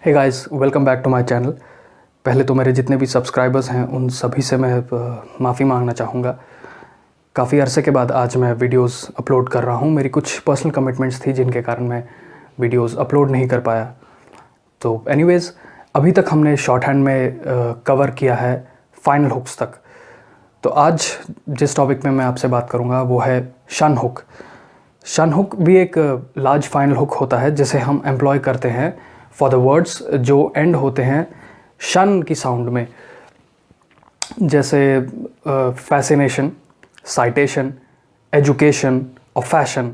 Hey guys, welcome back to my channel. पहले तो मेरे जितने भी सब्सक्राइबर्स हैं उन सभी से मैं माफ़ी मांगना चाहूँगा। काफ़ी अरसे के बाद आज मैं वीडियोस अपलोड कर रहा हूँ। मेरी कुछ पर्सनल कमिटमेंट्स थी जिनके कारण मैं वीडियोस अपलोड नहीं कर पाया। तो एनीवेज़, अभी तक हमने शॉर्ट हैंड में कवर किया है फाइनल हुक्स तक। तो आज जिस टॉपिक में मैं आपसे बात करूँगा वो है शन हुक। शन हुक भी एक लार्ज फाइनल हुक होता है जिसे हम एम्प्लॉय करते हैं फॉर द वर्ड्स जो एंड होते हैं शन की साउंड में, जैसे फैसिनेशन, साइटेशन, एजुकेशन और फैशन।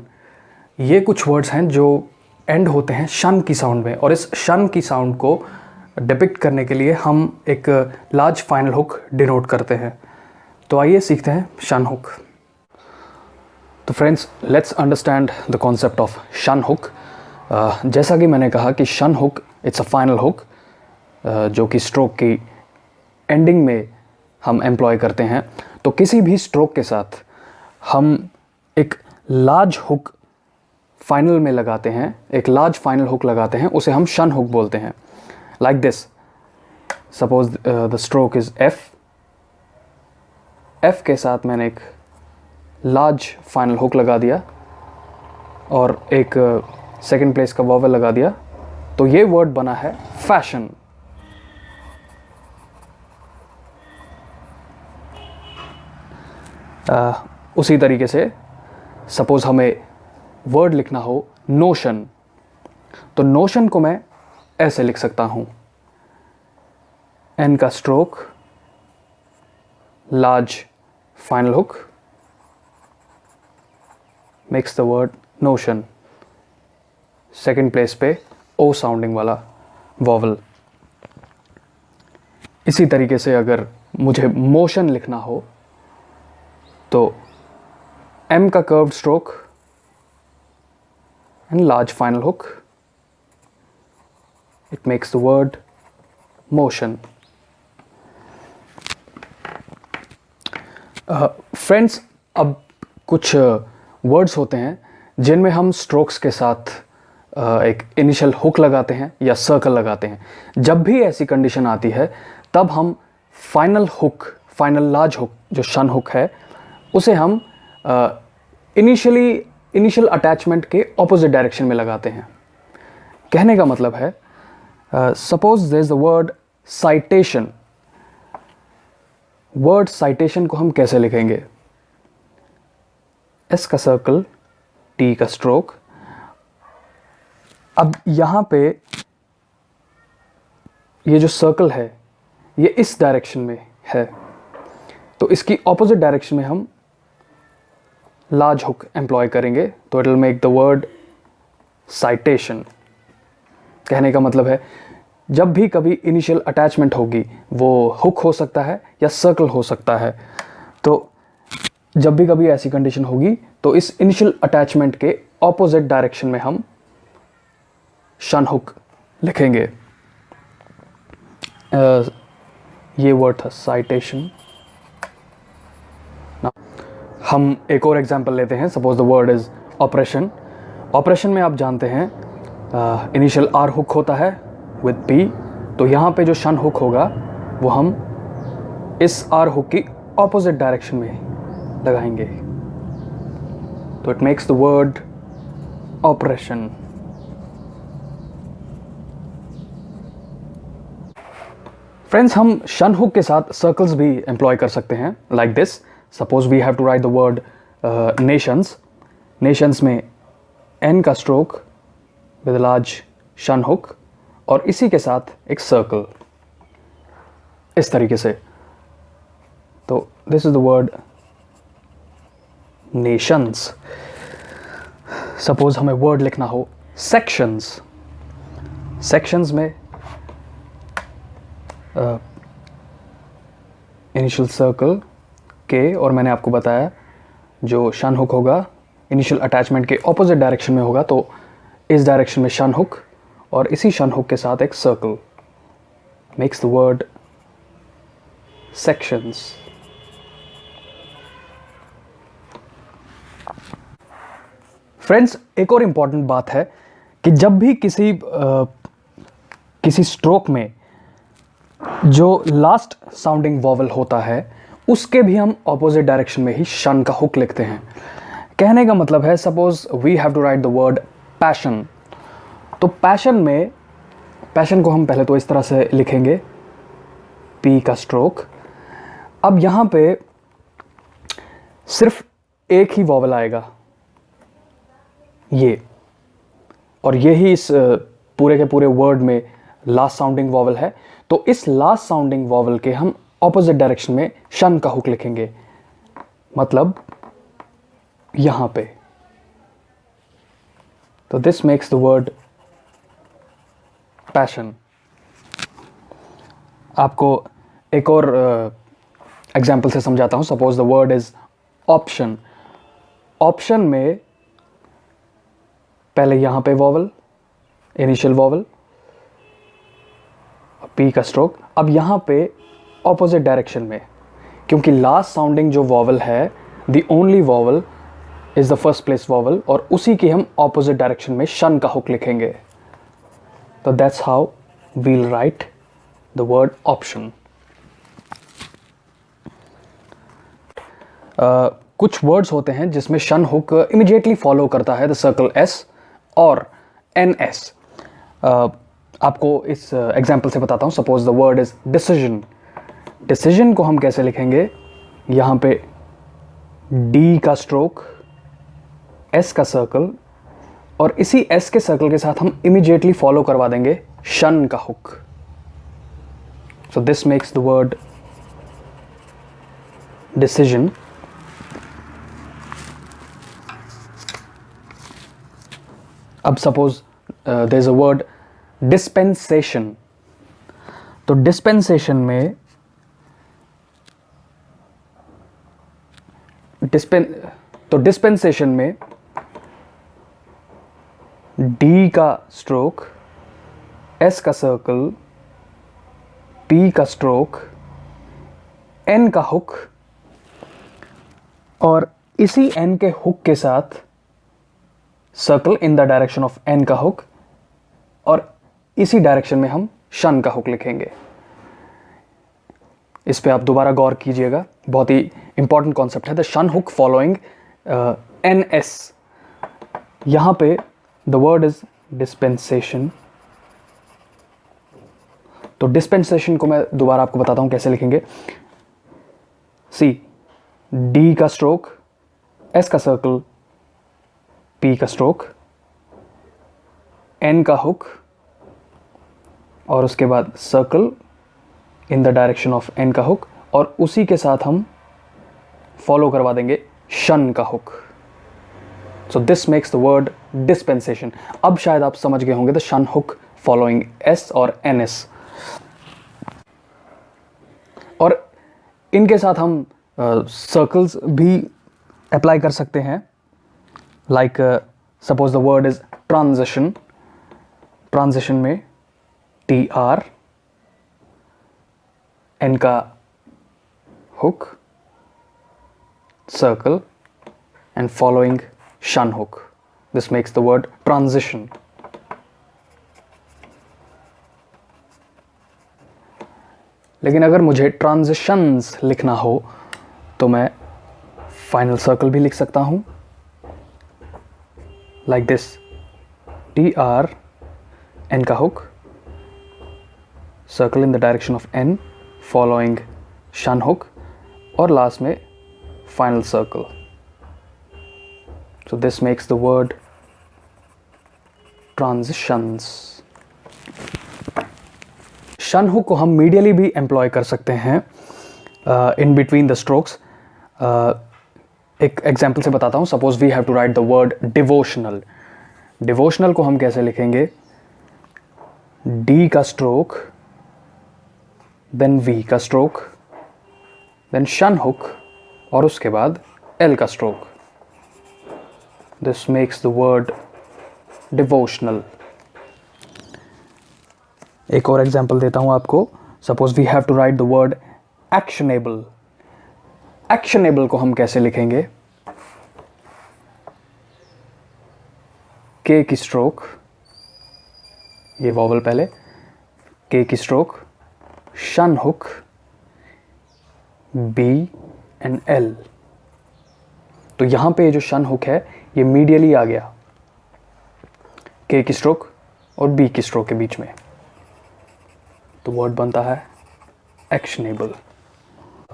ये कुछ वर्ड्स हैं जो एंड होते हैं शन की साउंड में, और इस शन की साउंड को डिपिक्ट करने के लिए हम एक लार्ज फाइनल हुक डिनोट करते हैं। तो आइए सीखते हैं शन हुक। तो friends, let's understand the concept of शन हुक। जैसा कि मैंने कहा कि शन hook it's a final hook जो कि स्ट्रोक की एंडिंग में हम एम्प्लॉय करते हैं। तो किसी भी स्ट्रोक के साथ हम एक लार्ज हुक फाइनल में लगाते हैं, एक लार्ज फाइनल हुक लगाते हैं, उसे हम शन हुक बोलते हैं। Like this, suppose the stroke is F के साथ मैंने एक लार्ज फाइनल हुक लगा दिया और एक सेकेंड प्लेस का वॉवल लगा दिया, तो ये वर्ड बना है फैशन। उसी तरीके से सपोज हमें वर्ड लिखना हो नोशन, तो नोशन को मैं ऐसे लिख सकता हूं, एन का stroke, large final hook, makes the word notion, second place पे ओ साउंडिंग वाला वॉवल। इसी तरीके से अगर मुझे मोशन लिखना हो तो एम का curved stroke and large final hook, it makes the word motion. Friends, अब कुछ वर्ड्स होते हैं जिनमें हम स्ट्रोक्स के साथ एक इनिशियल हुक लगाते हैं या सर्कल लगाते हैं। जब भी ऐसी कंडीशन आती है तब हम final hook, final large hook जो शन हुक है, उसे हम इनिशियल अटैचमेंट के ऑपोजिट डायरेक्शन में लगाते हैं। कहने का मतलब है, suppose there is the word citation. Word citation को हम कैसे लिखेंगे? एस का सर्कल, टी का स्ट्रोक। अब यहां पे ये जो सर्कल है ये इस डायरेक्शन में है, तो इसकी ऑपोजिट डायरेक्शन में हम लार्ज हुक एम्प्लॉय करेंगे, तो it will make the word citation. कहने का मतलब है, जब भी कभी इनिशियल अटैचमेंट होगी वो हुक हो सकता है या सर्कल हो सकता है, तो जब भी कभी ऐसी कंडीशन होगी तो इस इनिशियल अटैचमेंट के ऑपोजिट डायरेक्शन में हम शन हुक लिखेंगे। ये वर्ड था साइटेशन। हम एक और एग्जांपल लेते हैं। Suppose the word is operation. Operation में आप जानते हैं इनिशियल आर हुक होता है विद पी, तो यहाँ पे जो शन हुक होगा वो हम इस आर हुक की ऑपोजिट डायरेक्शन में लगाएंगे, तो it makes the word operation. Friends, हम शन हुक के साथ सर्कल्स भी एम्प्लॉय कर सकते हैं। Like this, suppose we have to write the word nations. Nations में एन का stroke with large shun hook और इसी के साथ एक सर्कल, इस तरीके से। तो this is the word Nations. Suppose हमें वर्ड लिखना हो सेक्शंस। सेक्शंस में इनिशियल सर्कल के, और मैंने आपको बताया जो शन हुक होगा इनिशियल अटैचमेंट के ऑपोजिट डायरेक्शन में होगा, तो इस डायरेक्शन में शन हुक और इसी शन हुक के साथ एक circle, makes the word sections. Friends, एक और इंपॉर्टेंट बात है कि जब भी किसी किसी स्ट्रोक में जो लास्ट साउंडिंग वॉवल होता है उसके भी हम ऑपोजिट डायरेक्शन में ही शन का हुक लिखते हैं। कहने का मतलब है, suppose we have to write the word passion, तो पैशन में, पैशन को हम पहले तो इस तरह से लिखेंगे, पी का स्ट्रोक। अब यहाँ पे सिर्फ एक ही वॉवल आएगा, ये, और यही इस पूरे के पूरे वर्ड में लास्ट साउंडिंग वॉवल है। तो इस लास्ट साउंडिंग वॉवल के हम ऑपोजिट डायरेक्शन में शन का हुक लिखेंगे, मतलब यहां पे। तो this makes the word passion. आपको एक और एग्जाम्पल से समझाता हूं। Suppose the word is option. Option में पहले यहां पे वॉवल, इनिशियल वॉवल, पी का स्ट्रोक। अब यहां पे ऑपोजिट डायरेक्शन में, क्योंकि लास्ट साउंडिंग जो वॉवल है, the only vowel is the first place vowel, और उसी की हम ऑपोजिट डायरेक्शन में शन का हुक लिखेंगे। तो that's how we'll write the word option. कुछ वर्ड्स होते हैं जिसमें शन हुक इमीडिएटली फॉलो करता है द सर्कल एस और एन एस। आपको इस एग्जाम्पल से बताता हूँ। Suppose the word is decision. Decision को हम कैसे लिखेंगे, यहाँ पे डी का स्ट्रोक, एस का सर्कल, और इसी एस के सर्कल के साथ हम इमीडिएटली फॉलो करवा देंगे शन का hook. So this makes the word decision. अब suppose there is a word dispensation. तो डिस्पेंसेशन में डिस्पेंसेशन में डी का स्ट्रोक, एस का सर्कल, पी का स्ट्रोक, एन का हुक, और इसी एन के हुक के साथ circle in the direction of N का हुक, और इसी डायरेक्शन में हम शन का हुक लिखेंगे। इस पे आप दोबारा गौर कीजिएगा, बहुत ही इंपॉर्टेंट कॉन्सेप्ट है। The shun hook following N S. यहां पे द वर्ड इज डिस्पेंसेशन। तो डिस्पेंसेशन को मैं दोबारा आपको बताता हूं कैसे लिखेंगे। सी, डी का स्ट्रोक, एस का सर्कल, पी का स्ट्रोक, एन का हुक, और उसके बाद circle in the direction of N का हुक, और उसी के साथ हम फॉलो करवा देंगे शन का hook. So this makes the word dispensation. अब शायद आप समझ गए होंगे the shun hook following S और एन एस। और इनके साथ हम सर्कल्स भी अप्लाई कर सकते हैं। Like suppose the word is transition. Transition में टी आर, एन का hook, circle, and following shun hook. This makes the word transition. लेकिन अगर मुझे ट्रांजिशंस लिखना हो तो मैं फाइनल सर्कल भी लिख सकता हूं, like this, T R, N का hook, circle in the direction of N, following shun hook, और लास्ट में final circle. So this makes the word transitions. Shun hook को हम मीडियली भी एम्प्लॉय कर सकते हैं इन बिटवीन द स्ट्रोक्स। एक एग्जाम्पल से बताता हूँ। Suppose we have to write the word devotional. Devotional को हम कैसे लिखेंगे, डी का स्ट्रोक, देन वी का स्ट्रोक, देन शन हुक, और उसके बाद एल का stroke. This makes the word devotional. एक और एग्जाम्पल देता हूं आपको। Suppose we have to write the word actionable. Actionable को हम कैसे लिखेंगे, के की स्ट्रोक, ये वॉवल पहले, के की स्ट्रोक, शन हुक, बी एंड एल। तो यहां पे जो शन हुक है ये मीडियली आ गया के की स्ट्रोक और बी की स्ट्रोक के बीच में, तो वर्ड बनता है एक्शनेबल।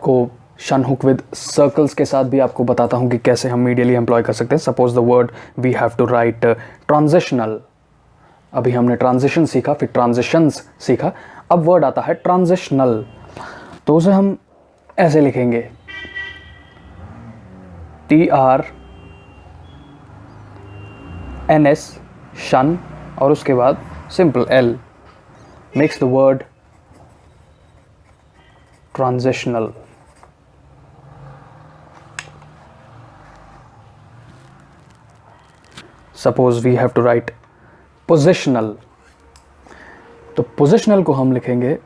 को शन हुक विद सर्कल्स के साथ भी आपको बताता हूं कि कैसे हम मीडियली एम्प्लॉय कर सकते हैं। Suppose the word we have to write transitional. अभी हमने ट्रांजिशन सीखा, फिर ट्रांजिशंस सीखा, अब वर्ड आता है ट्रांजिशनल। तो उसे हम ऐसे लिखेंगे, TRNS शन और उसके बाद simple L makes the word transitional. Suppose we have to write positional, तो पोजिशनल को हम लिखेंगे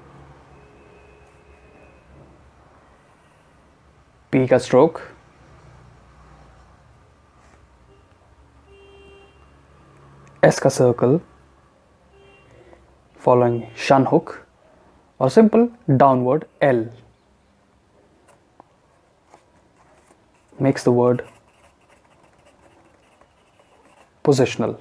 P का स्ट्रोक, S का सर्कल फॉलोइंग शन हुक और simple downward L makes the word positional.